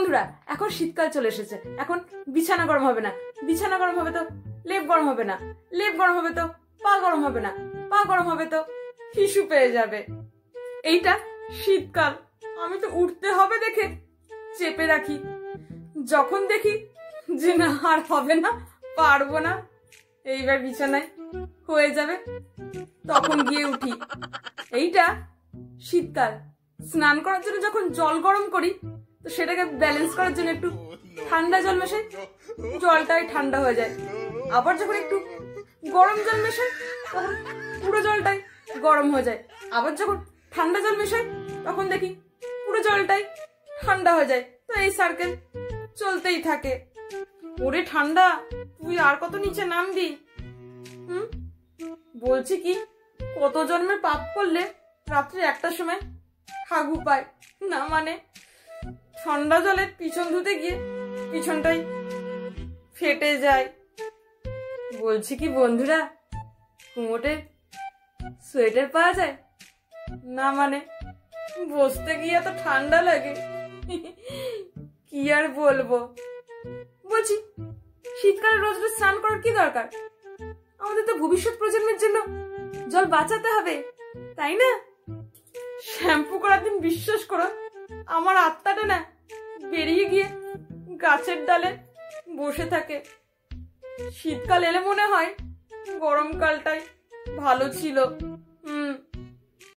বন্ধুরা, এখন শীতকাল চলে এসেছে। এখন বিছানা গরম হবে না, বিছানা গরম হবে তো লেপ গরম হবে না, লেপ গরম হবে তো পা গরম হবে না, পা গরম হবে তো হিসু পেয়ে যাবে। এইটা শীতকাল। আমি তো উঠতে হবে দেখে চেপে রাখি। যখন দেখি যে না আর হবে না, পারবো না, এইবার বিছানায় হয়ে যাবে, তখন গিয়ে উঠি। এইটা শীতকাল। স্নান করার জন্য যখন জল গরম করি, তো সেটাকে ব্যালেন্স করার জন্য একটু ঠান্ডা জল মেশাই, জলটাই ঠান্ডা হয়ে যায়। আবার যখন একটু গরম জল মেশাই, তখন পুরো জলটাই গরম হয়ে যায়। আবার যখন ঠান্ডা জল মেশাই, তখন দেখি পুরো জলটাই ঠান্ডা হয়ে যায়। তো এই সার্কেল চলতেই থাকে। ওরে ঠান্ডা, তুই আর কত নিচে নামবি? বলছি কি, কত জন্মের পাপ করলে রাত্রি 1টার সময় হাগু পায় না? মানে ঠান্ডা জলে পিছন ধুতে গিয়ে পিছনটাই ফেটে যায়। বলছি কি বন্ধুরা, কুমোটের সোয়েটার পাওয়া যায় না? মানে বসতে গিয়ে এত ঠান্ডা লাগে, কি আর বলবো। বলছি, শীতকালে রোজ রোজ স্নান করার কি দরকার? আমাদের তো ভবিষ্যৎ প্রজন্মের জন্য জল বাঁচাতে হবে, তাই না? শ্যাম্পু করার দিন বিশ্বাস করো আমার আত্মাটা না বেরিয়ে গিয়ে গাছের ডালে বসে থাকে। শীতকাল এলে মনে হয় গরমকালটাই ভালো ছিল।